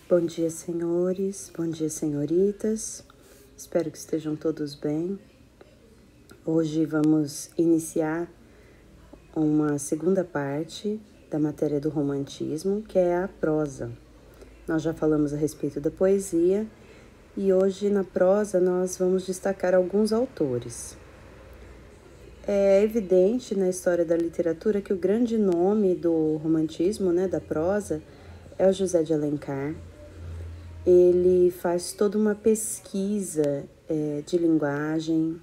Bom dia, senhores, bom dia, senhoritas. Espero que estejam todos bem. Hoje vamos iniciar uma segunda parte da matéria do romantismo, que é a prosa. Nós já falamos a respeito da poesia e hoje na prosa nós vamos destacar alguns autores. É evidente na história da literatura que o grande nome do romantismo, da prosa, é o José de Alencar. Ele faz toda uma pesquisa de linguagem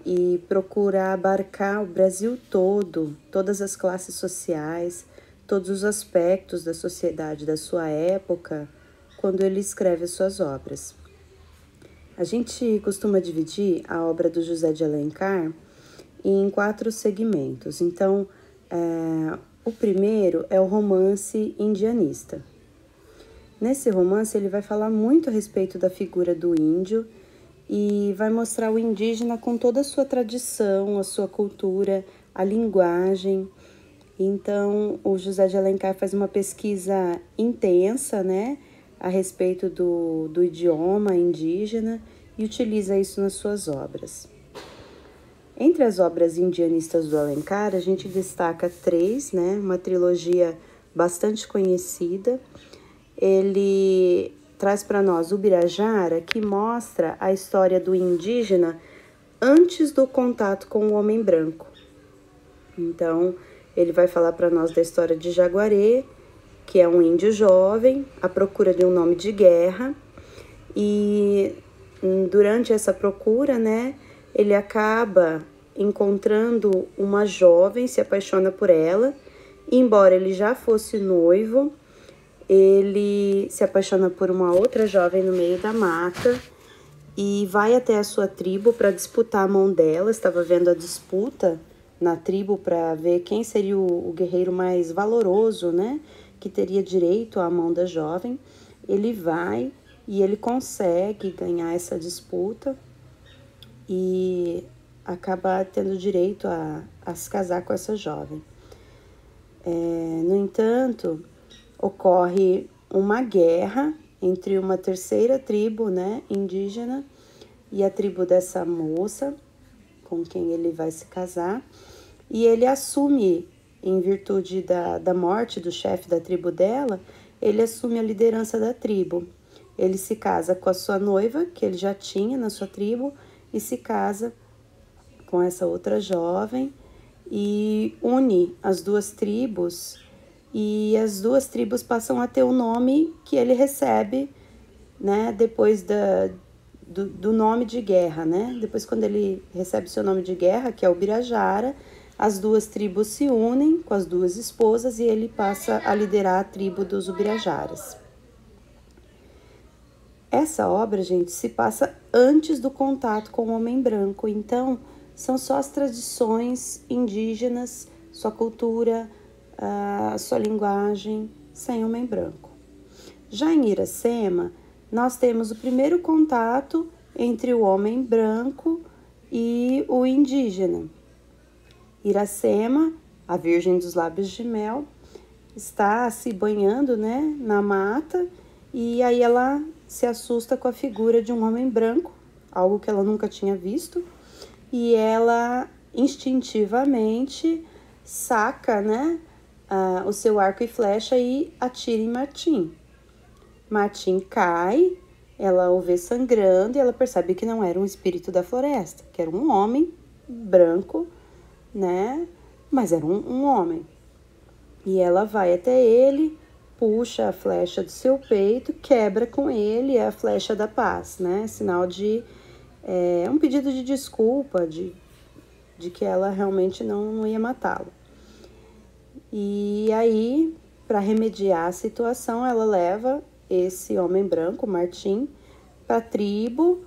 e procura abarcar o Brasil todo, todas as classes sociais, todos os aspectos da sociedade da sua época, quando ele escreve as suas obras. A gente costuma dividir a obra do José de Alencar em 4 segmentos. Então, o primeiro é o romance indianista. Nesse romance, ele vai falar muito a respeito da figura do índio e vai mostrar o indígena com toda a sua tradição, a sua cultura, a linguagem. Então, o José de Alencar faz uma pesquisa intensa, a respeito do idioma indígena e utiliza isso nas suas obras. Entre as obras indianistas do Alencar, a gente destaca 3, uma trilogia bastante conhecida. Ele traz para nós o Ubirajara, que mostra a história do indígena antes do contato com o homem branco. Então, ele vai falar para nós da história de Jaguaré, que é um índio jovem à procura de um nome de guerra. E durante essa procura, ele acaba encontrando uma jovem, se apaixona por ela. E, embora ele já fosse noivo, ele se apaixona por uma outra jovem no meio da mata e vai até a sua tribo para disputar a mão dela. Estava vendo a disputa na tribo para ver quem seria o guerreiro mais valoroso, que teria direito à mão da jovem. Ele vai e ele consegue ganhar essa disputa e acaba tendo direito a se casar com essa jovem. No entanto, ocorre uma guerra entre uma terceira tribo, indígena, e a tribo dessa moça com quem ele vai se casar, e ele assume, em virtude da morte do chefe da tribo dela, ele assume a liderança da tribo. Ele se casa com a sua noiva, que ele já tinha na sua tribo, e se casa com essa outra jovem e une as 2 tribos. E as 2 tribos passam a ter o nome que ele recebe, depois do nome de guerra, Depois, quando ele recebe seu nome de guerra, que é o Ubirajara, as 2 tribos se unem com as 2 esposas e ele passa a liderar a tribo dos Ubirajaras. Essa obra, gente, se passa antes do contato com o homem branco. Então, são só as tradições indígenas, sua cultura, a sua linguagem, sem homem branco. Já em Iracema, nós temos o primeiro contato entre o homem branco e o indígena. Iracema, a Virgem dos Lábios de Mel, está se banhando, na mata, e aí ela se assusta com a figura de um homem branco, algo que ela nunca tinha visto, e ela instintivamente saca, o seu arco e flecha e atira em Martim. Martim cai, ela o vê sangrando e ela percebe que não era um espírito da floresta, que era um homem branco, mas era um homem. E ela vai até ele, puxa a flecha do seu peito, quebra com ele a flecha da paz, sinal de um pedido de desculpa, de que ela realmente não ia matá-lo. E aí, para remediar a situação, ela leva esse homem branco, Martim, para a tribo,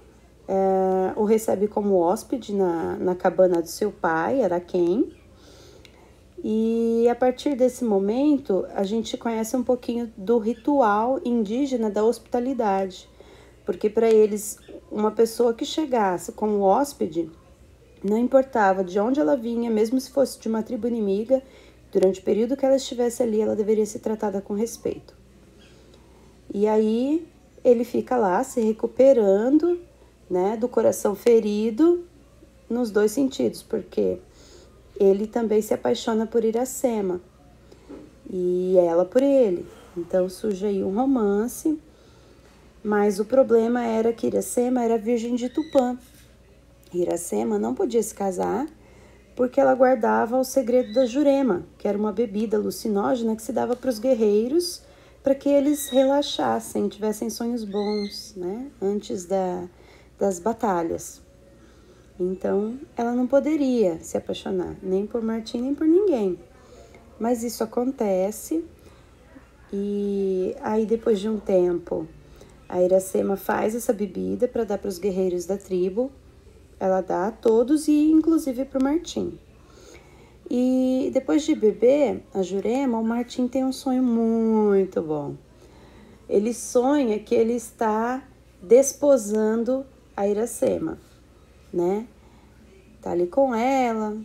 o recebe como hóspede na cabana do seu pai, Araquém. E a partir desse momento, a gente conhece um pouquinho do ritual indígena da hospitalidade, porque para eles, uma pessoa que chegasse como hóspede, não importava de onde ela vinha, mesmo se fosse de uma tribo inimiga, durante o período que ela estivesse ali, ela deveria ser tratada com respeito. E aí ele fica lá se recuperando, né, do coração ferido nos dois sentidos, porque ele também se apaixona por Iracema e ela por ele. Então surge aí um romance, mas o problema era que Iracema era virgem de Tupã. Iracema não podia se casar porque ela guardava o segredo da Jurema, que era uma bebida alucinógena que se dava para os guerreiros para que eles relaxassem, tivessem sonhos bons, né, antes das batalhas. Então, ela não poderia se apaixonar, nem por Martim, nem por ninguém. Mas isso acontece, e aí depois de um tempo, a Iracema faz essa bebida para dar para os guerreiros da tribo. Ela dá a todos e inclusive para o Martim. E depois de beber a Jurema, o Martim tem um sonho muito bom. Ele sonha que ele está desposando a Iracema, né? Tá ali com ela,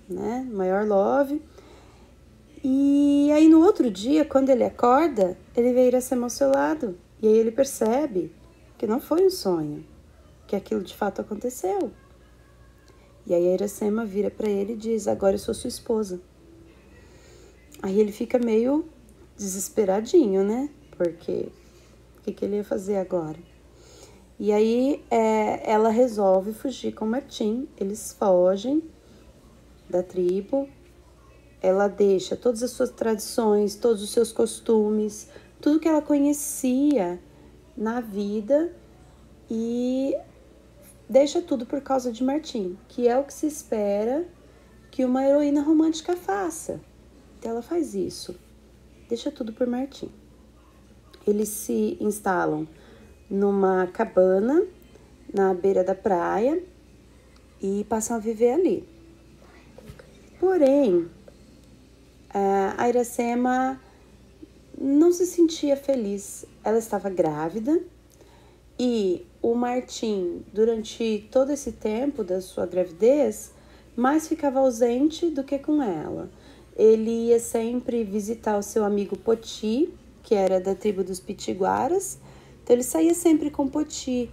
né? Maior love. E aí no outro dia, quando ele acorda, ele vê a Iracema ao seu lado. E aí ele percebe que não foi um sonho, que aquilo de fato aconteceu. E aí a Iracema vira para ele e diz: agora eu sou sua esposa. Aí ele fica meio desesperadinho, né? Porque o que ele ia fazer agora? E aí ela resolve fugir com Martim. Eles fogem da tribo. Ela deixa todas as suas tradições, todos os seus costumes, tudo que ela conhecia na vida e deixa tudo por causa de Martim, que é o que se espera que uma heroína romântica faça. Então ela faz isso, deixa tudo por Martim. Eles se instalam numa cabana na beira da praia e passam a viver ali. Porém, a Iracema não se sentia feliz. Ela estava grávida e o Martim, durante todo esse tempo da sua gravidez, mais ficava ausente do que com ela. Ele ia sempre visitar o seu amigo Poti, que era da tribo dos Pitiguaras. Então ele saía sempre com Poti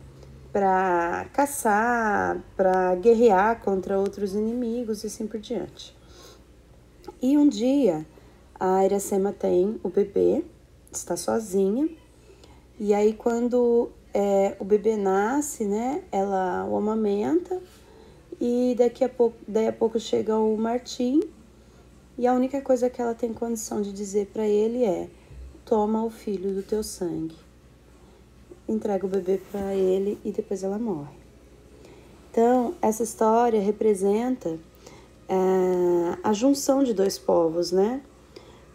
para caçar, para guerrear contra outros inimigos e assim por diante. E um dia a Iracema tem o bebê, está sozinha, e aí quando o bebê nasce, né, ela o amamenta e daí a pouco chega o Martim e a única coisa que ela tem condição de dizer para ele é: toma o filho do teu sangue. Entrega o bebê para ele e depois ela morre. Então, essa história representa a junção de dois povos, né?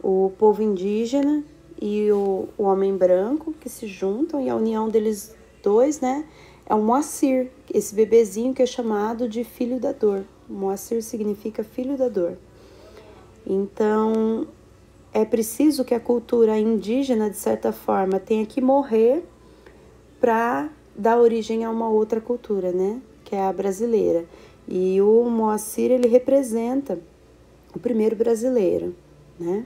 O povo indígena e o homem branco que se juntam, e a união deles dois, né, é o Moacir, esse bebezinho que é chamado de filho da dor. Moacir significa filho da dor. Então, é preciso que a cultura indígena, de certa forma, tenha que morrer para dar origem a uma outra cultura, né, que é a brasileira. E o Moacir, ele representa o primeiro brasileiro, né,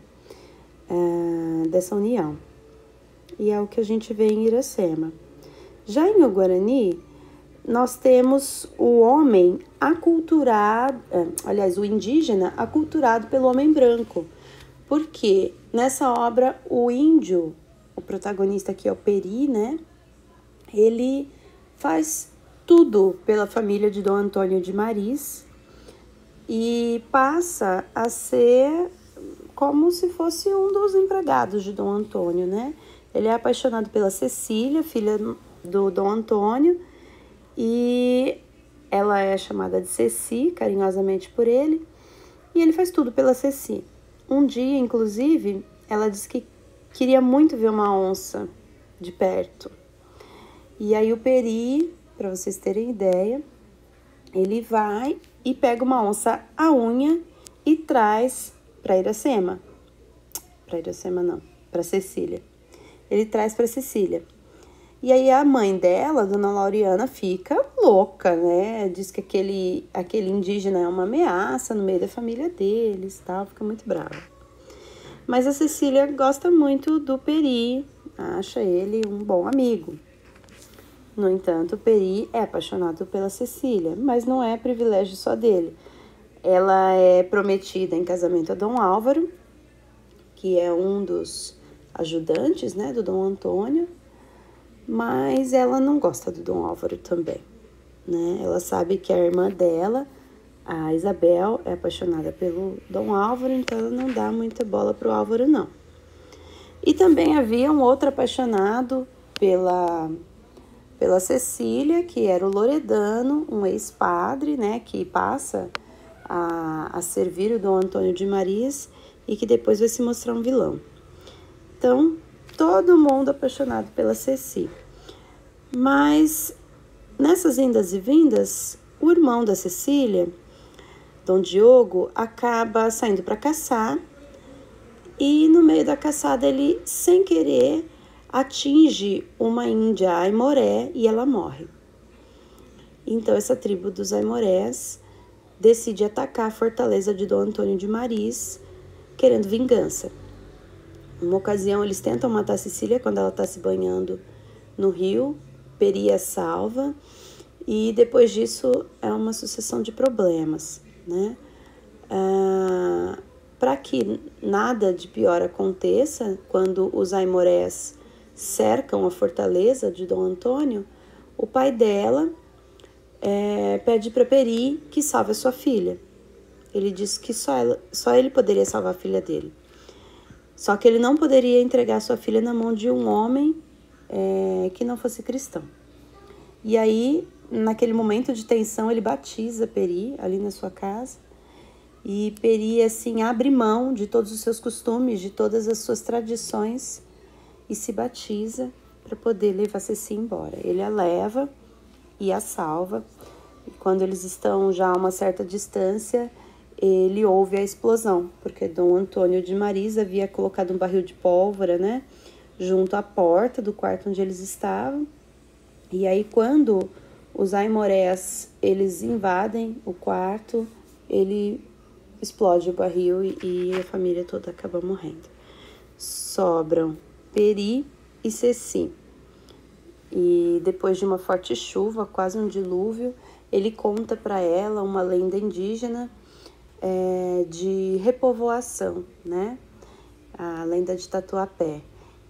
dessa união. E é o que a gente vê em Iracema. Já em Guarani, nós temos o homem aculturado, o indígena aculturado pelo homem branco. Porque nessa obra o índio, o protagonista aqui é o Peri, né? Ele faz tudo pela família de Dom Antônio de Maris e passa a ser como se fosse um dos empregados de Dom Antônio, né? Ele é apaixonado pela Cecília, filha do Dom Antônio, e ela é chamada de Ceci, carinhosamente por ele, e ele faz tudo pela Ceci. Um dia, inclusive, ela disse que queria muito ver uma onça de perto. E aí o Peri, para vocês terem ideia, ele vai e pega uma onça à unha e traz para Iracema. Para Iracema não, para Cecília. Ele traz para Cecília. E aí a mãe dela, Dona Laureana, fica louca, né? Diz que aquele indígena é uma ameaça no meio da família deles, tal, fica muito brava. Mas a Cecília gosta muito do Peri acha ele um bom amigo. No entanto, Peri é apaixonado pela Cecília, mas não é privilégio só dele. Ela é prometida em casamento a Dom Álvaro, que é um dos ajudantes, né, do Dom Antônio, mas ela não gosta do Dom Álvaro também, né? Ela sabe que a irmã dela, a Isabel, é apaixonada pelo Dom Álvaro, então ela não dá muita bola pro Álvaro, não. E também havia um outro apaixonado pela Cecília, que era o Loredano, um ex-padre, né, que passa a servir o Dom Antônio de Mariz e que depois vai se mostrar um vilão. Então, todo mundo apaixonado pela Ceci. Mas, nessas indas e vindas, o irmão da Cecília, Dom Diogo, acaba saindo para caçar e no meio da caçada ele, sem querer, atinge uma índia aimoré e ela morre. Então, essa tribo dos aimorés decide atacar a fortaleza de Dom Antônio de Mariz, querendo vingança. Numa ocasião, eles tentam matar Cecília quando ela está se banhando no rio. Peri a salva. E depois disso, é uma sucessão de problemas, né? Para que nada de pior aconteça, quando os aimorés cercam a fortaleza de Dom Antônio, o pai dela pede para Peri que salve a sua filha. Ele disse que só ele poderia salvar a filha dele. Só que ele não poderia entregar sua filha na mão de um homem que não fosse cristão. E aí, naquele momento de tensão, ele batiza Peri ali na sua casa. E Peri, assim, abre mão de todos os seus costumes, de todas as suas tradições e se batiza para poder levar Ceci embora. Ele a leva e a salva. E quando eles estão já a uma certa distância, ele ouve a explosão, porque Dom Antônio de Mariz havia colocado um barril de pólvora, né, junto à porta do quarto onde eles estavam. E aí, quando os aimorés, eles invadem o quarto, ele explode o barril e a família toda acaba morrendo. Sobram Peri e Ceci. E depois de uma forte chuva, quase um dilúvio, ele conta para ela uma lenda indígena de repovoação, né? A lenda de Tatuapé.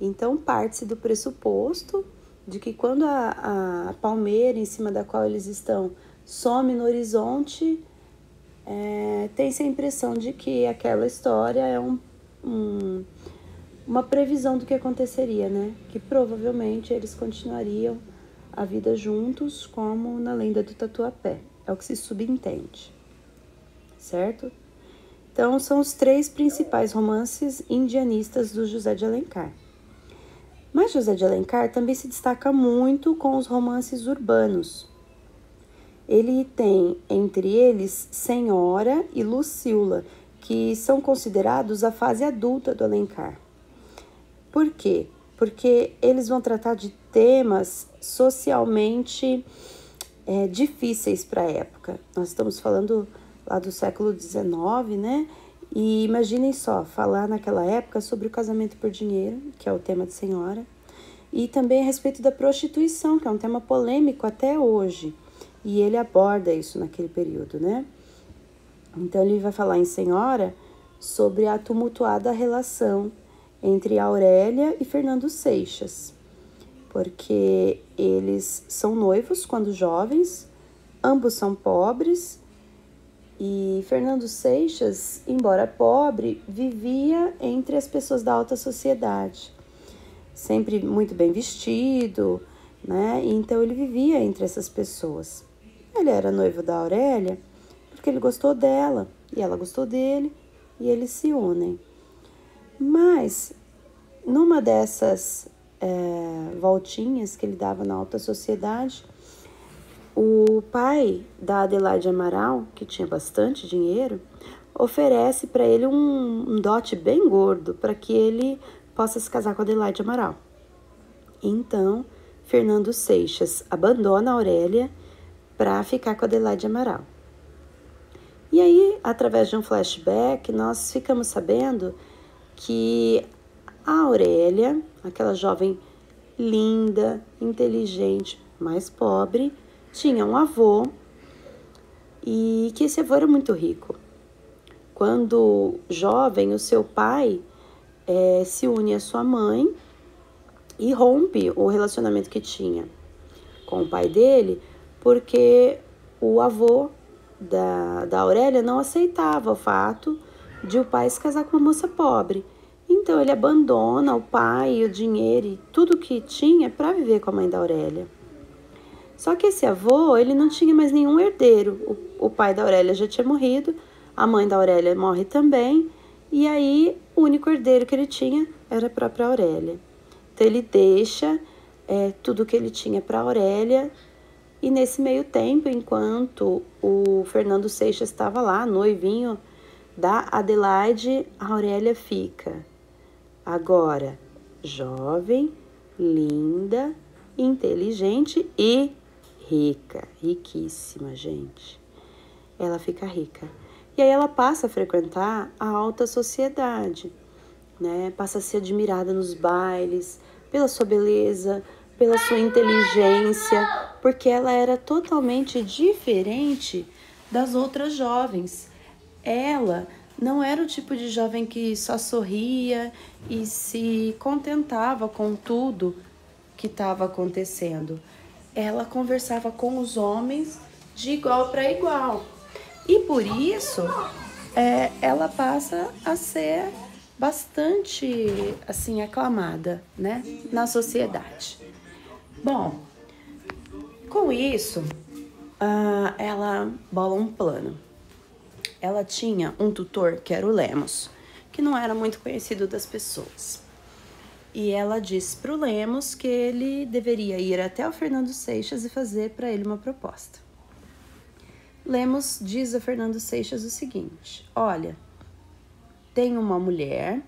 Então, parte-se do pressuposto de que quando a palmeira em cima da qual eles estão some no horizonte, tem-se a impressão de que aquela história é uma previsão do que aconteceria, né? Que provavelmente eles continuariam a vida juntos, como na lenda do Tatuapé. É o que se subentende, certo? Então, são os 3 principais romances indianistas do José de Alencar. Mas José de Alencar também se destaca muito com os romances urbanos. Ele tem, entre eles, Senhora e Lucila, que são considerados a fase adulta do Alencar. Por quê? Porque eles vão tratar de temas socialmente difíceis para a época. Nós estamos falando lá do século XIX, né? E imaginem só, falar naquela época sobre o casamento por dinheiro, que é o tema de Senhora, e também a respeito da prostituição, que é um tema polêmico até hoje. E ele aborda isso naquele período, né? Então, ele vai falar em Senhora sobre a tumultuada relação entre Aurélia e Fernando Seixas, porque eles são noivos quando jovens, ambos são pobres, e Fernando Seixas, embora pobre, vivia entre as pessoas da alta sociedade, sempre muito bem vestido, né? Então ele vivia entre essas pessoas. Ele era noivo da Aurélia porque ele gostou dela e ela gostou dele e eles se unem. Mas numa dessas voltinhas que ele dava na alta sociedade, o pai da Adelaide Amaral, que tinha bastante dinheiro, oferece para ele um dote bem gordo para que ele possa se casar com a Adelaide Amaral. Então, Fernando Seixas abandona a Aurélia para ficar com a Adelaide Amaral. E aí, através de um flashback, nós ficamos sabendo que A Aurélia, aquela jovem linda, inteligente, mas pobre, tinha um avô e que esse avô era muito rico. Quando jovem, o seu pai se une à sua mãe e rompe o relacionamento que tinha com o pai dele, porque o avô da Aurélia não aceitava o fato de o pai se casar com uma moça pobre. Então ele abandona o pai, o dinheiro e tudo que tinha para viver com a mãe da Aurélia. Só que esse avô, ele não tinha mais nenhum herdeiro. O pai da Aurélia já tinha morrido, a mãe da Aurélia morre também, e aí o único herdeiro que ele tinha era a própria Aurélia. Então ele deixa tudo que ele tinha para a Aurélia, e nesse meio tempo, enquanto o Fernando Seixas estava lá, noivinho da Adelaide, a Aurélia fica agora jovem, linda, inteligente e rica, riquíssima, gente. Ela fica rica. E aí ela passa a frequentar a alta sociedade, né? Passa a ser admirada nos bailes, pela sua beleza, pela sua inteligência, porque ela era totalmente diferente das outras jovens. Ela não era o tipo de jovem que só sorria e se contentava com tudo que estava acontecendo. Ela conversava com os homens de igual para igual. E por isso, ela passa a ser bastante, assim, aclamada, né, na sociedade. Bom, com isso, ela bola um plano. Ela tinha um tutor que era o Lemos, que não era muito conhecido das pessoas. E ela disse para o Lemos que ele deveria ir até o Fernando Seixas e fazer para ele uma proposta. Lemos diz a Fernando Seixas o seguinte: olha, tem uma mulher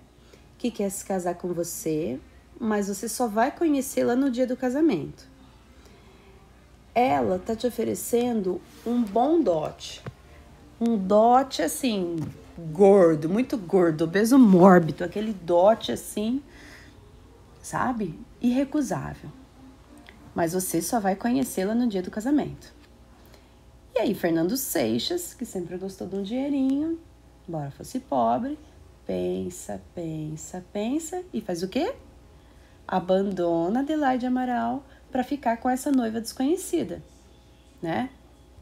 que quer se casar com você, mas você só vai conhecê-la no dia do casamento. Ela tá te oferecendo um bom dote. Um dote, assim, gordo, muito gordo, obeso mórbido, aquele dote, assim, sabe? Irrecusável. Mas você só vai conhecê-la no dia do casamento. E aí, Fernando Seixas, que sempre gostou de um dinheirinho, embora fosse pobre, pensa e faz o quê? Abandona Adelaide Amaral para ficar com essa noiva desconhecida, né?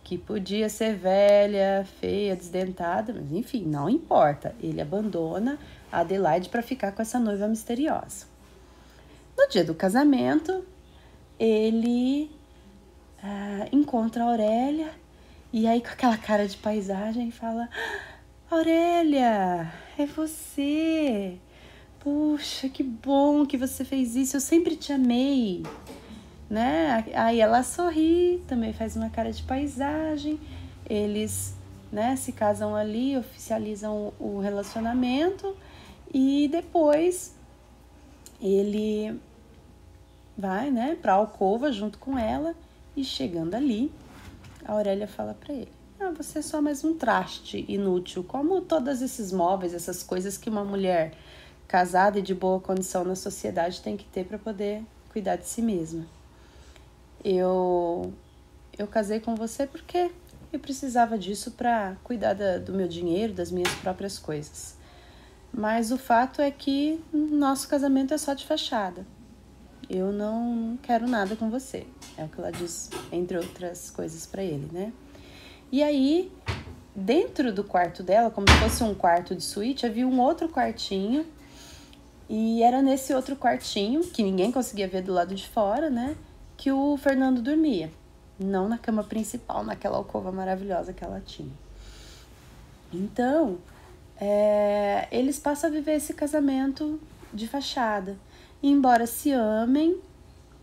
Que podia ser velha, feia, desdentada, mas enfim, não importa. Ele abandona a Adelaide para ficar com essa noiva misteriosa. No dia do casamento, ele encontra a Aurélia e aí com aquela cara de paisagem fala: Aurélia, é você! Puxa, que bom que você fez isso, eu sempre te amei. Né? Aí ela sorri, também faz uma cara de paisagem, eles, né, se casam ali, oficializam o relacionamento e depois ele vai, né, para a alcova junto com ela e chegando ali, a Aurélia fala para ele: você é só mais um traste inútil, como todos esses móveis, essas coisas que uma mulher casada e de boa condição na sociedade tem que ter para poder cuidar de si mesma. Eu casei com você porque eu precisava disso para cuidar do meu dinheiro, das minhas próprias coisas. Mas o fato é que nosso casamento é só de fachada. Eu não quero nada com você. É o que ela diz, entre outras coisas, para ele, né? E aí, dentro do quarto dela, como se fosse um quarto de suíte, havia um outro quartinho. E era nesse outro quartinho, que ninguém conseguia ver do lado de fora, né? Que o Fernando dormia, não na cama principal, naquela alcova maravilhosa que ela tinha. Então, eles passam a viver esse casamento de fachada. E embora se amem,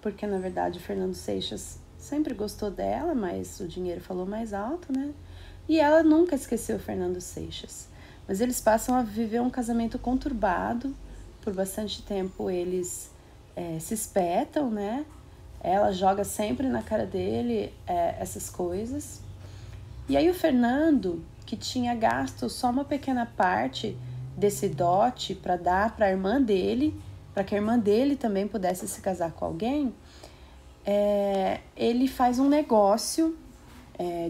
porque na verdade o Fernando Seixas sempre gostou dela, mas o dinheiro falou mais alto, né? E ela nunca esqueceu o Fernando Seixas. Mas eles passam a viver um casamento conturbado. Por bastante tempo eles se espetam, né? Ela joga sempre na cara dele essas coisas. E aí o Fernando, que tinha gasto só uma pequena parte desse dote para dar para a irmã dele, para que a irmã dele também pudesse se casar com alguém, ele faz um negócio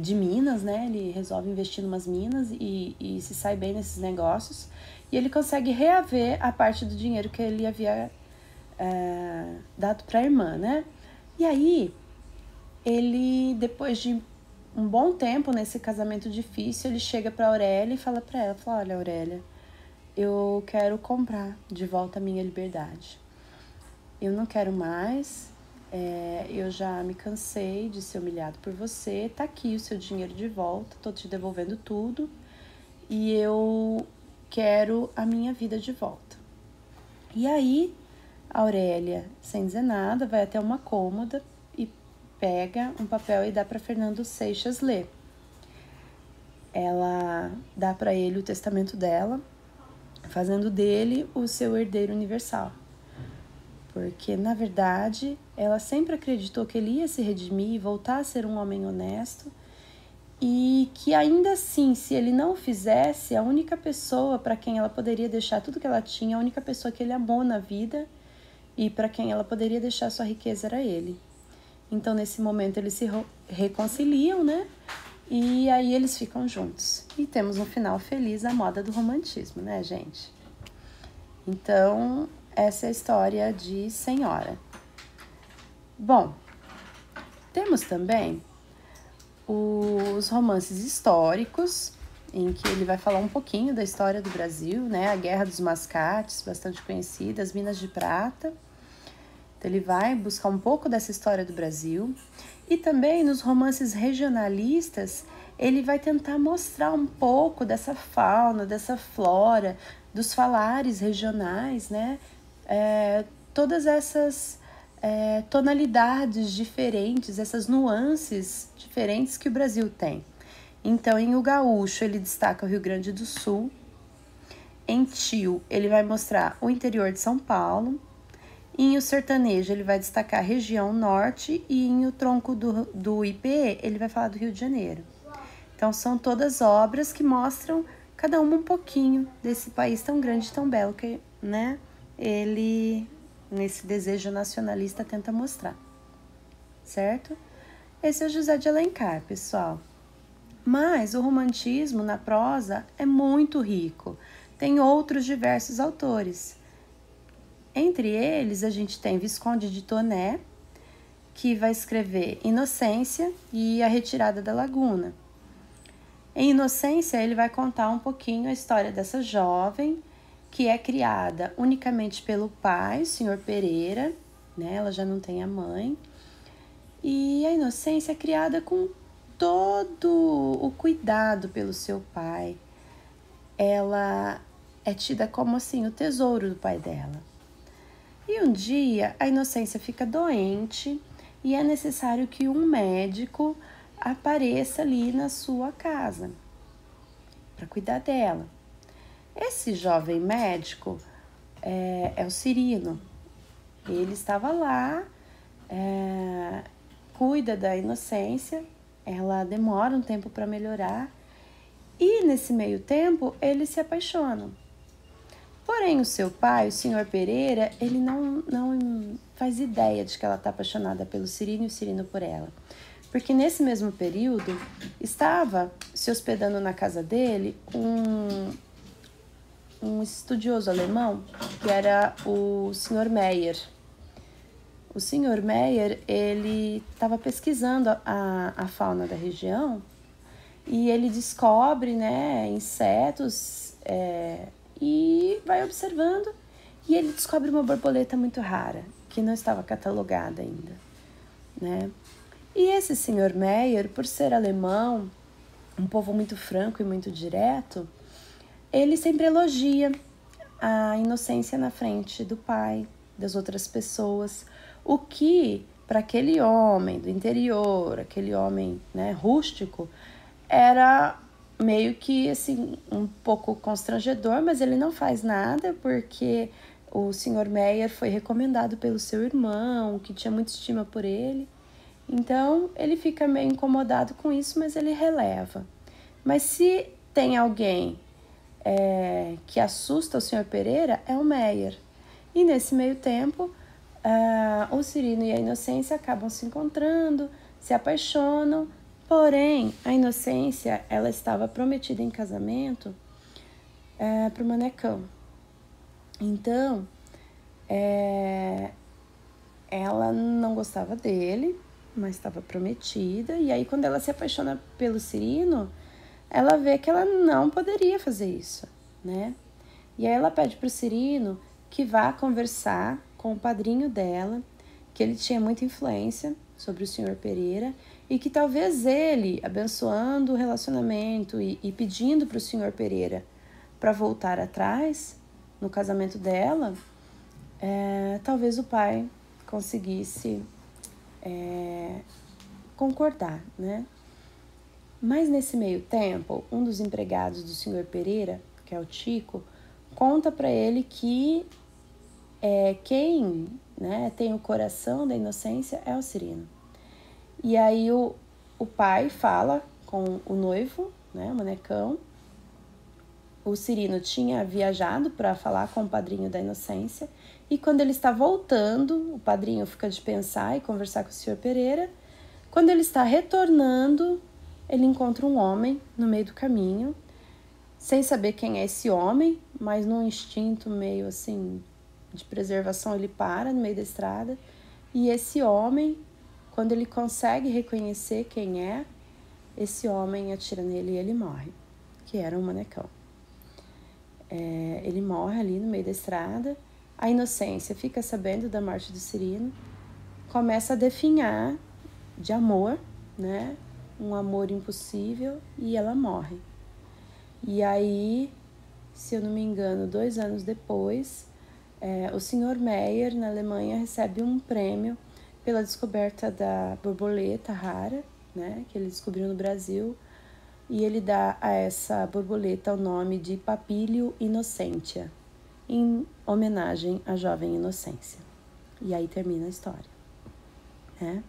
de minas, né? Ele resolve investir em umas minas e se sai bem nesses negócios. E ele consegue reaver a parte do dinheiro que ele havia dado para a irmã, né? E aí, ele, depois de um bom tempo nesse casamento difícil, ele chega para Aurélia e fala para ela, olha, Aurélia, eu quero comprar de volta a minha liberdade. Eu não quero mais, eu já me cansei de ser humilhado por você, tá aqui o seu dinheiro de volta, tô te devolvendo tudo e eu quero a minha vida de volta. E aí, a Aurélia, sem dizer nada, vai até uma cômoda e pega um papel e dá para Fernando Seixas ler. Ela dá para ele o testamento dela, fazendo dele o seu herdeiro universal. Porque, na verdade, ela sempre acreditou que ele ia se redimir e voltar a ser um homem honesto e que ainda assim, se ele não o fizesse, a única pessoa para quem ela poderia deixar tudo que ela tinha, a única pessoa que ele amou na vida e para quem ela poderia deixar sua riqueza era ele. Então, nesse momento, eles se reconciliam, né? E aí eles ficam juntos. E temos um final feliz à moda do romantismo, né, gente? Então, essa é a história de Senhora. Bom, temos também os romances históricos, em que ele vai falar um pouquinho da história do Brasil, né? A Guerra dos Mascates, bastante conhecida, as Minas de Prata. Então, ele vai buscar um pouco dessa história do Brasil. E também nos romances regionalistas, ele vai tentar mostrar um pouco dessa fauna, dessa flora, dos falares regionais, né? Todas essas tonalidades diferentes, essas nuances diferentes que o Brasil tem. Então, em O Gaúcho, ele destaca o Rio Grande do Sul. Em Tio, ele vai mostrar o interior de São Paulo. Em O Sertanejo, ele vai destacar a região norte. E em O Tronco do IPE, ele vai falar do Rio de Janeiro. Então, são todas obras que mostram cada uma um pouquinho desse país tão grande e tão belo que, né, ele, nesse desejo nacionalista, tenta mostrar. Certo? Esse é o José de Alencar, pessoal. Mas o romantismo na prosa é muito rico. Tem outros diversos autores. Entre eles, a gente tem Visconde de Toné, que vai escrever Inocência e A Retirada da Laguna. Em Inocência, ele vai contar um pouquinho a história dessa jovem que é criada unicamente pelo pai, o Sr. Pereira, né? Ela já não tem a mãe. E a Inocência é criada com todo o cuidado pelo seu pai. Ela é tida como assim o tesouro do pai dela. E um dia a Inocência fica doente e é necessário que um médico apareça ali na sua casa para cuidar dela. Esse jovem médico é o Cirino. Ele estava lá, cuida da Inocência, ela demora um tempo para melhorar e nesse meio tempo eles se apaixonam. Porém, o seu pai, o Sr. Pereira, ele não faz ideia de que ela está apaixonada pelo Cirino e o Cirino por ela. Porque nesse mesmo período, estava se hospedando na casa dele um estudioso alemão, que era o Sr. Meyer. O Sr. Meyer, ele estava pesquisando a fauna da região e ele descobre, né, insetos e vai observando e ele descobre uma borboleta muito rara, que não estava catalogada ainda, né? E esse Sr. Meyer, por ser alemão, um povo muito franco e muito direto, ele sempre elogia a Inocência na frente do pai, das outras pessoas, o que, para aquele homem do interior, aquele homem, né, rústico, era meio que assim, um pouco constrangedor, mas ele não faz nada porque o Sr. Meyer foi recomendado pelo seu irmão, que tinha muita estima por ele. Então, ele fica meio incomodado com isso, mas ele releva. Mas se tem alguém que assusta o Sr. Pereira, é o Meyer. E nesse meio tempo, o Cirino e a Inocência acabam se encontrando, se apaixonam, porém a Inocência ela estava prometida em casamento para o Manecão. Então, ela não gostava dele, mas estava prometida. E aí, quando ela se apaixona pelo Cirino, ela vê que ela não poderia fazer isso, né? E aí ela pede para o Cirino que vá conversar com o padrinho dela, que ele tinha muita influência sobre o Sr. Pereira e que talvez ele, abençoando o relacionamento e pedindo para o Sr. Pereira para voltar atrás no casamento dela, talvez o pai conseguisse concordar, né? Mas nesse meio tempo, um dos empregados do Sr. Pereira, que é o Tico, conta para ele que quem, né, tem o coração da Inocência é o Cirino. E aí o pai fala com o noivo, né, o Manecão. O Cirino tinha viajado para falar com o padrinho da Inocência e quando ele está voltando, o padrinho fica de pensar e conversar com o Sr. Pereira. Quando ele está retornando, ele encontra um homem no meio do caminho, sem saber quem é esse homem, mas num instinto meio assim de preservação, ele para no meio da estrada. E esse homem, quando ele consegue reconhecer quem é, esse homem atira nele e ele morre, que era um Manecão. Ele morre ali no meio da estrada. A Inocência fica sabendo da morte do Cirino, começa a definhar de amor, né? Um amor impossível, e ela morre. E aí, se eu não me engano, 2 anos depois, o Sr. Meyer, na Alemanha, recebe um prêmio pela descoberta da borboleta rara, né? Que ele descobriu no Brasil. E ele dá a essa borboleta o nome de Papilio Innocentia, em homenagem à jovem Inocência. E aí termina a história, né?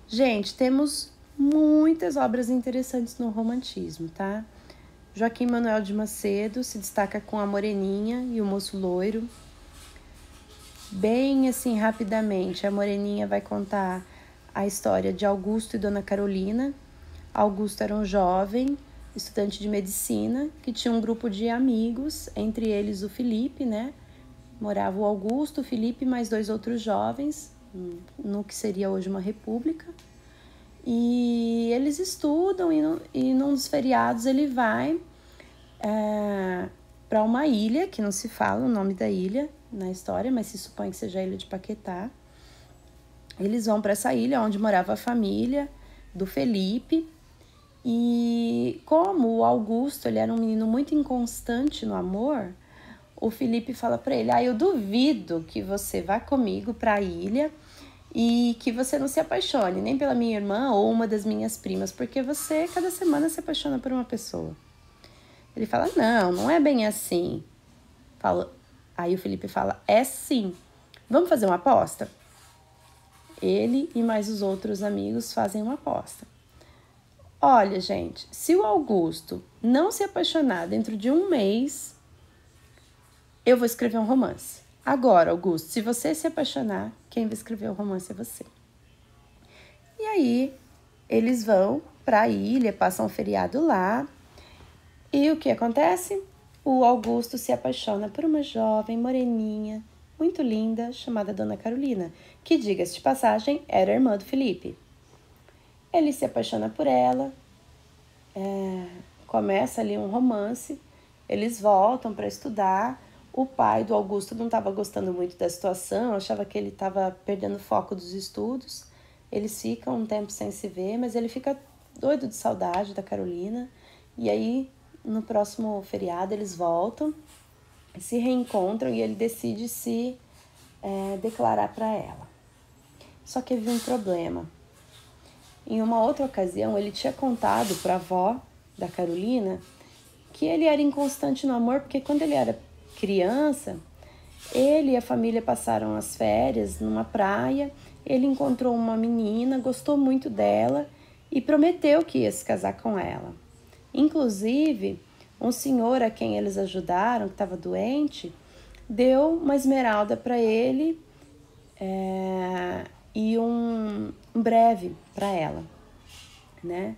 Gente, temos muitas obras interessantes no romantismo, tá? Joaquim Manuel de Macedo se destaca com A Moreninha e O Moço Loiro. Bem assim, rapidamente, A Moreninha vai contar a história de Augusto e Dona Carolina. Augusto era um jovem estudante de medicina que tinha um grupo de amigos, entre eles o Felipe, né? Morava o Augusto, o Felipe e mais 2 outros jovens, no que seria hoje uma república. E eles estudam e num dos feriados ele vai para uma ilha, que não se fala o nome da ilha na história, mas se supõe que seja a ilha de Paquetá. Eles vão para essa ilha onde morava a família do Felipe. E como o Augusto ele era um menino muito inconstante no amor, o Felipe fala para ele: eu duvido que você vá comigo para a ilha e que você não se apaixone nem pela minha irmã ou uma das minhas primas, porque você cada semana se apaixona por uma pessoa. Ele fala: não é bem assim. Aí o Felipe fala: é sim, vamos fazer uma aposta? Ele e mais os outros amigos fazem uma aposta. Olha, gente, se o Augusto não se apaixonar dentro de 1 mês, eu vou escrever um romance. Agora, Augusto, se você se apaixonar, quem vai escrever o romance é você. E aí, eles vão para a ilha, passam um feriado lá. E o que acontece? O Augusto se apaixona por uma jovem moreninha, muito linda, chamada Dona Carolina, que, diga-se de passagem, era irmã do Felipe. Ele se apaixona por ela, começa ali um romance, eles voltam para estudar. O pai do Augusto não estava gostando muito da situação, achava que ele estava perdendo o foco dos estudos. Eles ficam um tempo sem se ver, mas ele fica doido de saudade da Carolina. E aí, no próximo feriado, eles voltam, se reencontram e ele decide se declarar para ela. Só que havia um problema. Em uma outra ocasião, ele tinha contado para a avó da Carolina que ele era inconstante no amor, porque quando ele era criança, ele e a família passaram as férias numa praia, ele encontrou uma menina, gostou muito dela e prometeu que ia se casar com ela. Inclusive, um senhor a quem eles ajudaram, que estava doente, deu uma esmeralda para ele e um breve para ela, né?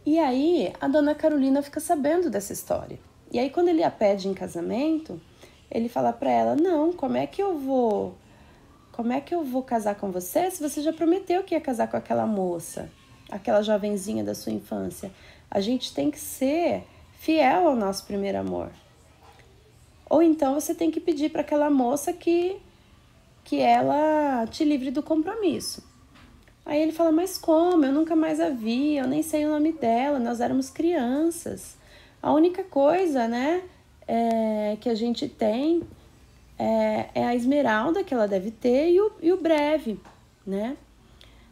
E aí a dona Carolina fica sabendo dessa história. E aí quando ele a pede em casamento, ele fala para ela: não, como é que eu vou casar com você se você já prometeu que ia casar com aquela moça, aquela jovenzinha da sua infância? A gente tem que ser fiel ao nosso primeiro amor. Ou então você tem que pedir para aquela moça que ela te livre do compromisso. Aí ele fala: mas como? Eu nunca mais a vi, eu nem sei o nome dela, nós éramos crianças. A única coisa, né, que a gente tem é a esmeralda que ela deve ter e o breve, né?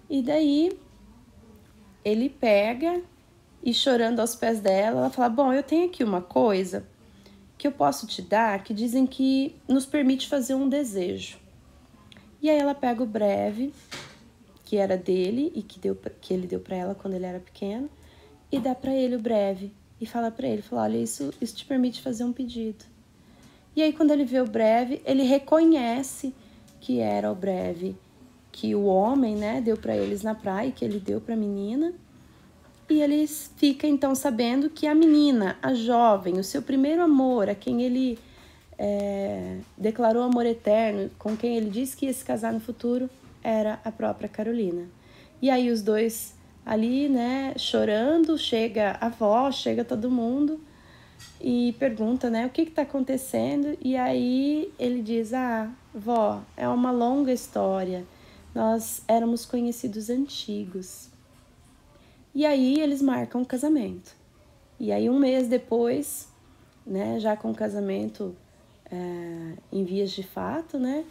E daí ele pega e, chorando aos pés dela, ela fala: bom, eu tenho aqui uma coisa que eu posso te dar, que dizem que nos permite fazer um desejo. E aí ela pega o breve, que era dele e que ele deu para ela quando ele era pequeno, e dá para ele o breve e fala para ele, olha, isso te permite fazer um pedido. E aí quando ele vê o breve, ele reconhece que era o breve que o homem, né, deu para eles na praia, que ele deu para a menina. E ele fica então sabendo que a menina, a jovem, o seu primeiro amor, a quem ele declarou amor eterno, com quem ele disse que ia se casar no futuro, era a própria Carolina. E aí os dois ali, né, chorando, chega a avó, chega todo mundo e pergunta, né, o que está acontecendo? E aí ele diz: vó, é uma longa história, nós éramos conhecidos antigos. E aí eles marcam o casamento. E aí 1 mês depois, né, já com o casamento em vias de fato, né,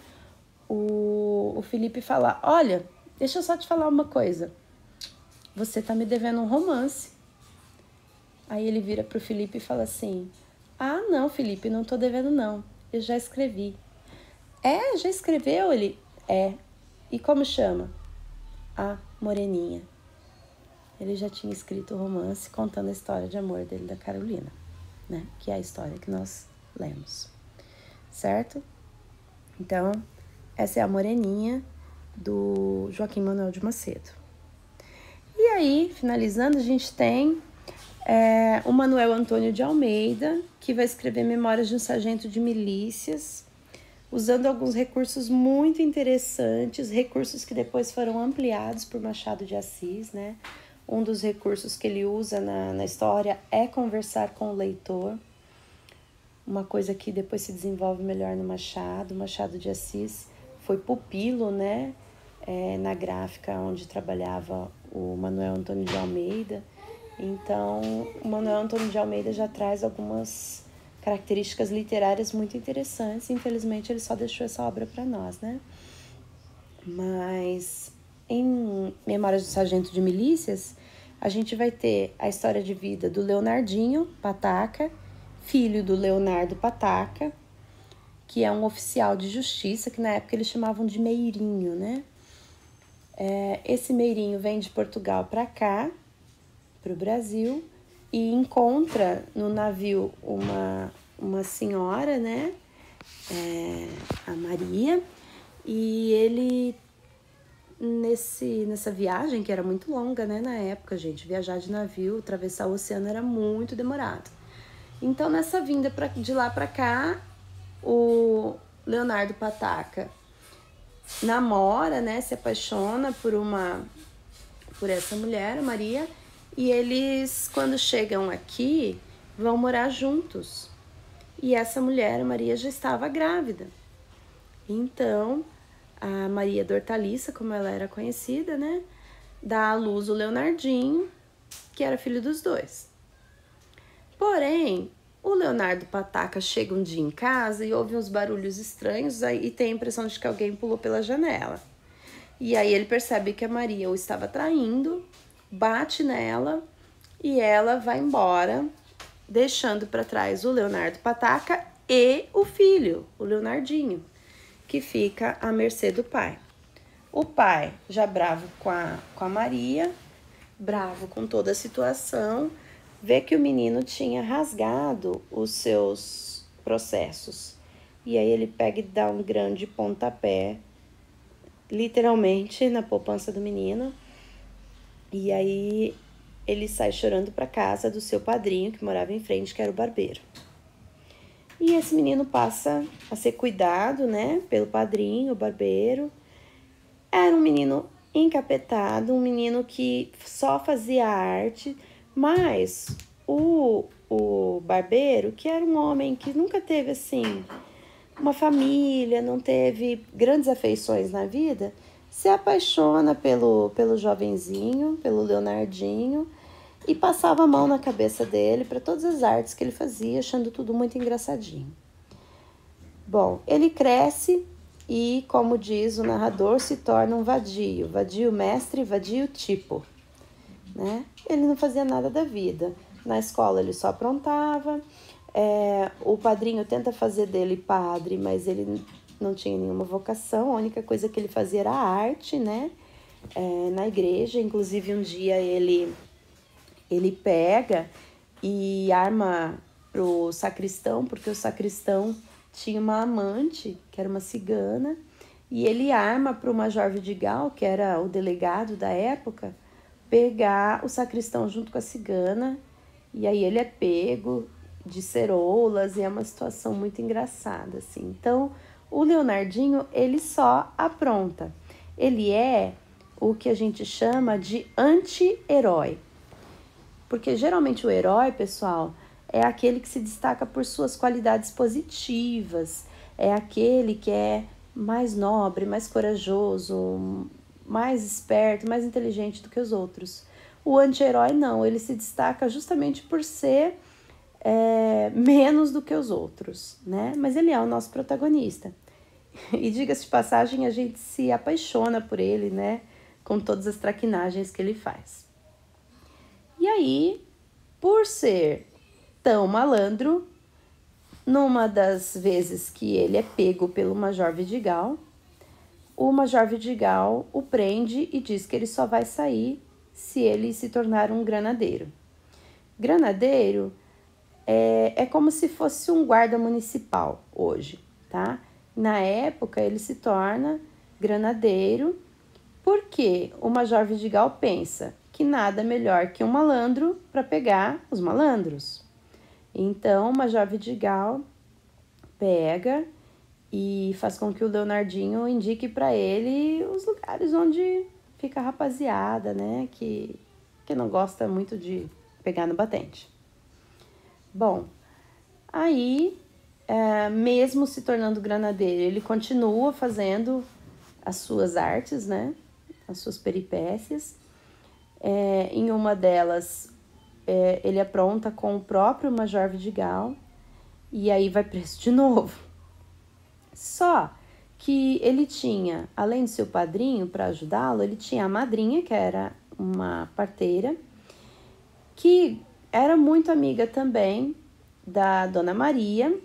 o Felipe fala: olha, deixa eu só te falar uma coisa, você tá me devendo um romance. Aí ele vira pro Felipe e fala assim: não, Felipe, não tô devendo não, eu já escrevi. Já escreveu? Ele, e como chama? A Moreninha. Ele já tinha escrito o romance contando a história de amor dele da Carolina, né? Que é a história que nós lemos, certo? Então, essa é a Moreninha do Joaquim Manuel de Macedo. E aí, finalizando, a gente tem o Manuel Antônio de Almeida, que vai escrever Memórias de um Sargento de Milícias, usando alguns recursos muito interessantes, recursos que depois foram ampliados por Machado de Assis, né? Um dos recursos que ele usa na história é conversar com o leitor, uma coisa que depois se desenvolve melhor no Machado. Machado de Assis foi pupilo, né, na gráfica onde trabalhava o Manuel Antônio de Almeida. Então, o Manuel Antônio de Almeida já traz algumas características literárias muito interessantes. Infelizmente, ele só deixou essa obra para nós, né? Mas em Memórias do Sargento de Milícias, a gente vai ter a história de vida do Leonardinho Pataca, filho do Leonardo Pataca, que é um oficial de justiça, que na época eles chamavam de Meirinho, né? Esse Meirinho vem de Portugal para cá, para o Brasil, e encontra no navio uma senhora, né? A Maria, e ele, nessa viagem, que era muito longa, né, na época, gente, viajar de navio, atravessar o oceano era muito demorado. Então, nessa vinda de lá para cá, o Leonardo Pataca namora, né, se apaixona por essa mulher, a Maria, e eles, quando chegam aqui, vão morar juntos. E essa mulher, a Maria, já estava grávida. Então, a Maria da Hortaliça, como ela era conhecida, né, dá à luz o Leonardinho, que era filho dos dois. Porém, o Leonardo Pataca chega um dia em casa e ouve uns barulhos estranhos e tem a impressão de que alguém pulou pela janela. E aí ele percebe que a Maria o estava traindo, bate nela e ela vai embora, deixando para trás o Leonardo Pataca e o filho, o Leonardinho, que fica à mercê do pai. O pai, já bravo com a Maria, bravo com toda a situação, vê que o menino tinha rasgado os seus processos. e aí ele pega e dá um grande pontapé, literalmente, na poupança do menino. E aí ele sai chorando para casa do seu padrinho, que morava em frente, que era o barbeiro. E esse menino passa a ser cuidado, né, pelo padrinho, o barbeiro. Era um menino encapetado, um menino que só fazia arte, mas o barbeiro, que era um homem que nunca teve, assim, uma família, não teve grandes afeições na vida, se apaixona pelo jovenzinho, pelo Leonardinho, e passava a mão na cabeça dele para todas as artes que ele fazia, achando tudo muito engraçadinho. Bom, ele cresce e, como diz o narrador, se torna um vadio. Vadio mestre, vadio tipo, né? Ele não fazia nada da vida. Na escola ele só aprontava. O padrinho tenta fazer dele padre, mas ele não tinha nenhuma vocação. A única coisa que ele fazia era a arte, né? Na igreja. Inclusive, um dia ele pega e arma pro sacristão, porque o sacristão tinha uma amante, que era uma cigana, e ele arma para o Major Vidigal, que era o delegado da época, pegar o sacristão junto com a cigana, e aí ele é pego de ceroulas, e é uma situação muito engraçada, assim. Então, o Leonardinho, ele só apronta. Ele é o que a gente chama de anti-herói. Porque geralmente o herói, pessoal, é aquele que se destaca por suas qualidades positivas, é aquele que é mais nobre, mais corajoso, mais esperto, mais inteligente do que os outros. O anti-herói não, ele se destaca justamente por ser menos do que os outros, né? Mas ele é o nosso protagonista. E diga-se de passagem, a gente se apaixona por ele, né? Com todas as traquinagens que ele faz. E aí, por ser tão malandro, numa das vezes que ele é pego pelo Major Vidigal, o Major Vidigal o prende e diz que ele só vai sair se ele se tornar um granadeiro. Granadeiro é como se fosse um guarda municipal hoje, tá? Na época, ele se torna granadeiro porque o Major Vidigal pensa que nada melhor que um malandro para pegar os malandros. Então, o Major Vidigal pega e faz com que o Leonardinho indique para ele os lugares onde fica a rapaziada, né? Que não gosta muito de pegar no batente. Bom, aí, mesmo se tornando granadeiro, ele continua fazendo as suas artes, né? As suas peripécias. Em uma delas, ele apronta com o próprio Major Vidigal e aí vai preso de novo. Só que ele tinha, além do seu padrinho para ajudá-lo, ele tinha a madrinha, que era uma parteira, que era muito amiga também da Dona Maria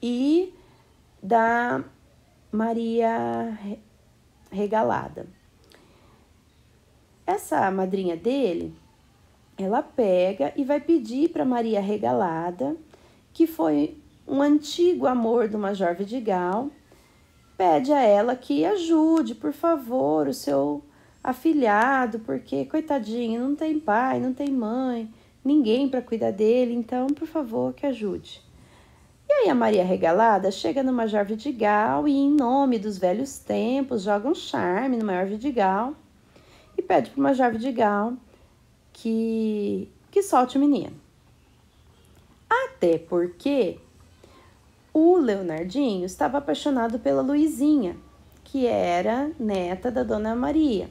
e da Maria Regalada. Essa madrinha dele, ela pega e vai pedir para Maria Regalada, que foi um antigo amor do Major Vidigal, pede a ela que ajude, por favor, o seu afilhado, porque, coitadinho, não tem pai, não tem mãe, ninguém para cuidar dele, então, por favor, que ajude. E aí a Maria Regalada chega no Major Vidigal e, em nome dos velhos tempos, joga um charme no Major Vidigal e pede para o Major Vidigal que solte o menino. Até porque o Leonardinho estava apaixonado pela Luizinha, que era neta da Dona Maria.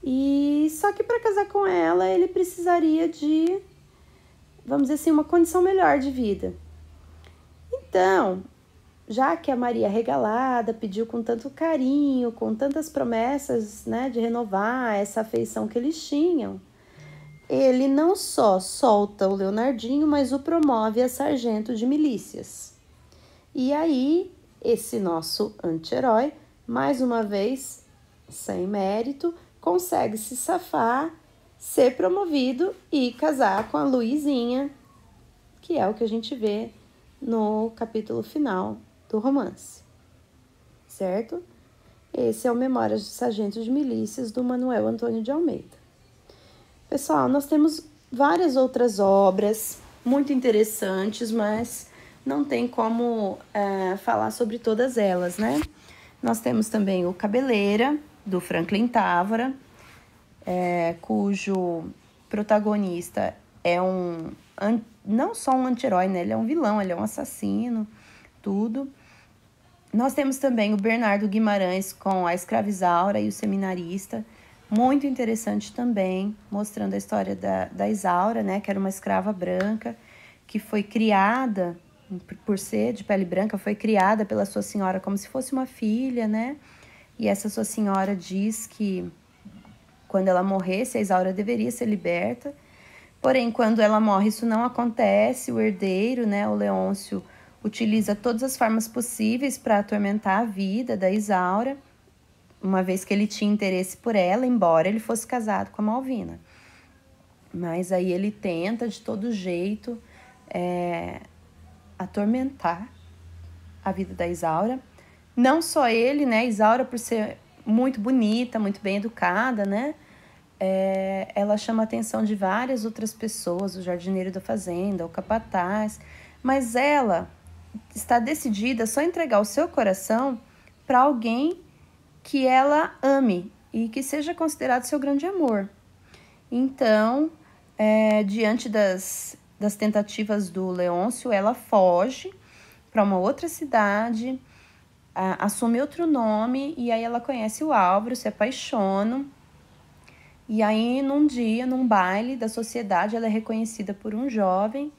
E só que para casar com ela, ele precisaria de, vamos dizer assim, uma condição melhor de vida. Então, já que a Maria Regalada pediu com tanto carinho, com tantas promessas, né, de renovar essa afeição que eles tinham, ele não só solta o Leonardinho, mas o promove a sargento de milícias. E aí, esse nosso anti-herói, mais uma vez, sem mérito, consegue se safar, ser promovido e casar com a Luizinha, que é o que a gente vê no capítulo final do romance, certo? Esse é o Memórias de Sargento de Milícias, do Manuel Antônio de Almeida. Pessoal, nós temos várias outras obras muito interessantes, mas não tem como falar sobre todas elas, né? Nós temos também o Cabeleira, do Franklin Távora, cujo protagonista é não só um anti-herói, né? Ele é um vilão, ele é um assassino, tudo. Nós temos também o Bernardo Guimarães com A Escravizaura e o Seminarista, muito interessante também, mostrando a história da Isaura, né? Que era uma escrava branca, que foi criada, por ser de pele branca, foi criada pela sua senhora como se fosse uma filha, né? E essa sua senhora diz que quando ela morresse, a Isaura deveria ser liberta. Porém, quando ela morre, isso não acontece. O herdeiro, né, o Leôncio, utiliza todas as formas possíveis para atormentar a vida da Isaura, uma vez que ele tinha interesse por ela, embora ele fosse casado com a Malvina. Mas aí ele tenta, de todo jeito, atormentar a vida da Isaura. Não só ele, né? Isaura, por ser muito bonita, muito bem educada, né? Ela chama a atenção de várias outras pessoas, o jardineiro da fazenda, o capataz, mas ela está decidida só a entregar o seu coração para alguém que ela ame e que seja considerado seu grande amor. Então, diante das tentativas do Leôncio, ela foge para uma outra cidade, assume outro nome, e aí ela conhece o Álvaro, se apaixona. E aí, num dia, num baile da sociedade, ela é reconhecida por um jovem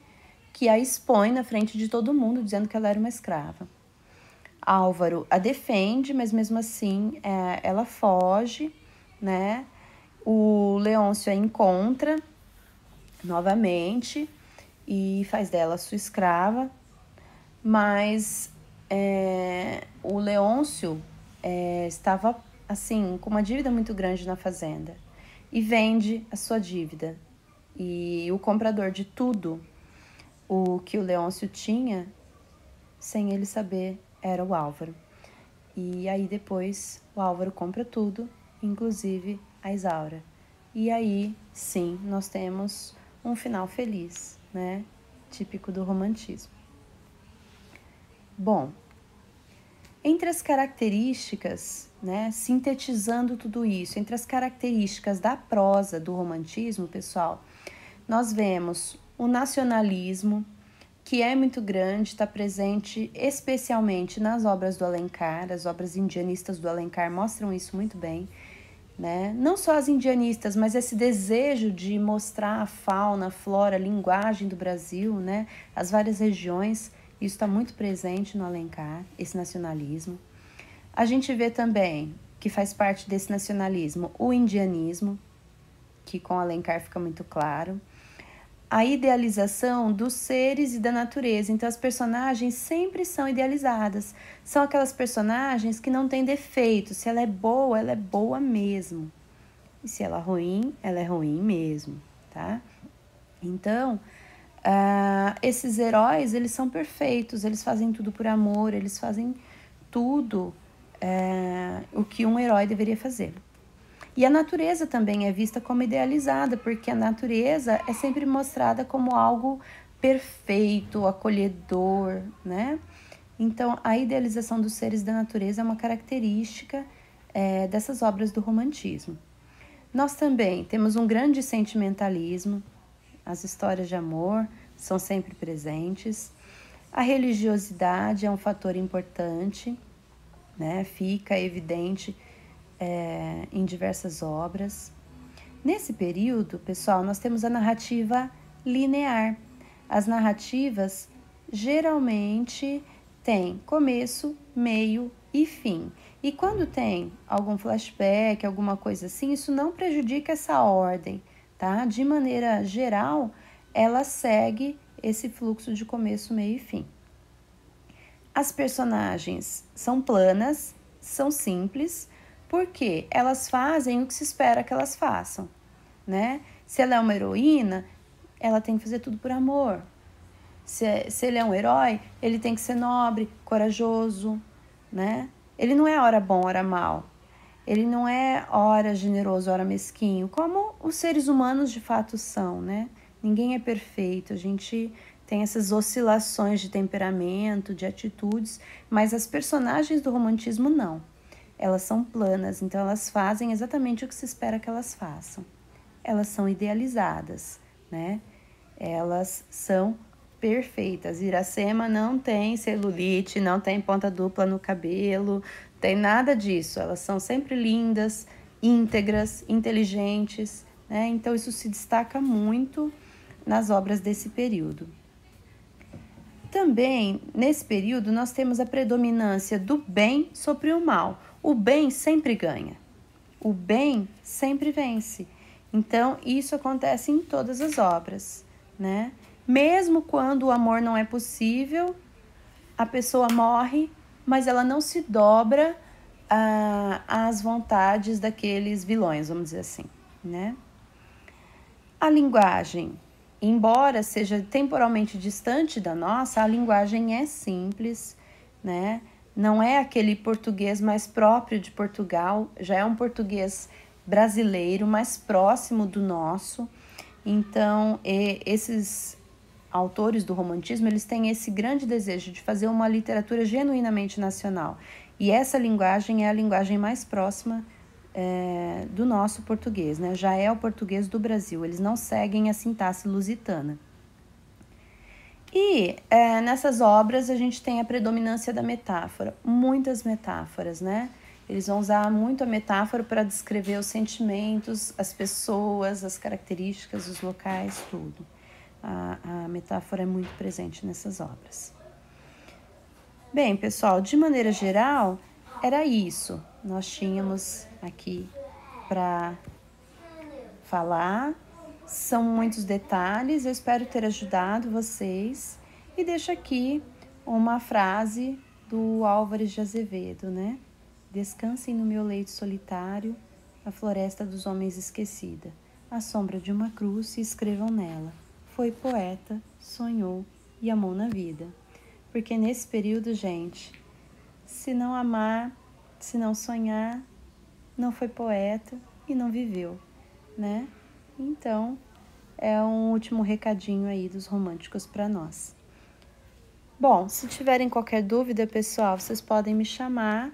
que a expõe na frente de todo mundo, dizendo que ela era uma escrava. Álvaro a defende, mas mesmo assim ela foge, né? O Leôncio a encontra novamente e faz dela sua escrava, mas o Leôncio estava assim com uma dívida muito grande na fazenda e vende a sua dívida. E o comprador de tudo o que o Leôncio tinha, sem ele saber, era o Álvaro. E aí depois o Álvaro compra tudo, inclusive a Isaura. E aí, sim, nós temos um final feliz, né? Típico do romantismo. Bom, entre as características, né, sintetizando tudo isso, entre as características da prosa do romantismo, pessoal, nós vemos o nacionalismo, que é muito grande, está presente especialmente nas obras do Alencar. As obras indianistas do Alencar mostram isso muito bem, né? Não só as indianistas, mas esse desejo de mostrar a fauna, a flora, a linguagem do Brasil, né? As várias regiões, isso está muito presente no Alencar, esse nacionalismo. A gente vê também que faz parte desse nacionalismo o indianismo, que com Alencar fica muito claro. A idealização dos seres e da natureza. Então, as personagens sempre são idealizadas. São aquelas personagens que não têm defeito. Se ela é boa mesmo. E se ela é ruim mesmo, tá? Então, esses heróis, eles são perfeitos. Eles fazem tudo por amor. Eles fazem tudo o que um herói deveria fazer. E a natureza também é vista como idealizada, porque a natureza é sempre mostrada como algo perfeito, acolhedor, né? Então, a idealização dos seres da natureza é uma característica dessas obras do romantismo. Nós também temos um grande sentimentalismo, as histórias de amor são sempre presentes. A religiosidade é um fator importante, né? Fica evidente em diversas obras. Nesse período, pessoal, nós temos a narrativa linear. As narrativas geralmente têm começo, meio e fim. E quando tem algum flashback, alguma coisa assim, isso não prejudica essa ordem, tá? De maneira geral, ela segue esse fluxo de começo, meio e fim. As personagens são planas, são simples, porque elas fazem o que se espera que elas façam, né? Se ela é uma heroína, ela tem que fazer tudo por amor. Se ele é um herói, ele tem que ser nobre, corajoso, né? Ele não é ora bom, ora mal. Ele não é ora generoso, ora mesquinho, como os seres humanos de fato são, né? Ninguém é perfeito, a gente tem essas oscilações de temperamento, de atitudes, mas as personagens do romantismo não. Elas são planas, então elas fazem exatamente o que se espera que elas façam. Elas são idealizadas, né? Elas são perfeitas. Iracema não tem celulite, não tem ponta dupla no cabelo, tem nada disso. Elas são sempre lindas, íntegras, inteligentes, né? Então isso se destaca muito nas obras desse período. Também, nesse período, nós temos a predominância do bem sobre o mal. O bem sempre ganha. O bem sempre vence. Então, isso acontece em todas as obras, né? Mesmo quando o amor não é possível, a pessoa morre, mas ela não se dobra às vontades daqueles vilões, vamos dizer assim, né? A linguagem, embora seja temporalmente distante da nossa, a linguagem é simples, né? Não é aquele português mais próprio de Portugal, já é um português brasileiro, mais próximo do nosso. Então, esses autores do romantismo, eles têm esse grande desejo de fazer uma literatura genuinamente nacional. E essa linguagem é a linguagem mais próxima do nosso português, né? Já é o português do Brasil, eles não seguem a sintaxe lusitana. E nessas obras a gente tem a predominância da metáfora, muitas metáforas, né? Eles vão usar muito a metáfora para descrever os sentimentos, as pessoas, as características, os locais, tudo. A metáfora é muito presente nessas obras. Bem, pessoal, de maneira geral, era isso. Nós tínhamos aqui para falar. São muitos detalhes, eu espero ter ajudado vocês. E deixo aqui uma frase do Álvares de Azevedo, né? Descansem no meu leito solitário, a floresta dos homens esquecida, à sombra de uma cruz, e escrevam nela. Foi poeta, sonhou e amou na vida. Porque nesse período, gente, se não amar, se não sonhar, não foi poeta e não viveu, né? Então, é um último recadinho aí dos românticos para nós. Bom, se tiverem qualquer dúvida, pessoal, vocês podem me chamar,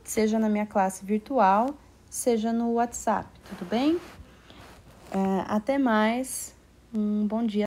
seja na minha classe virtual, seja no WhatsApp, tudo bem? Até mais, um bom dia.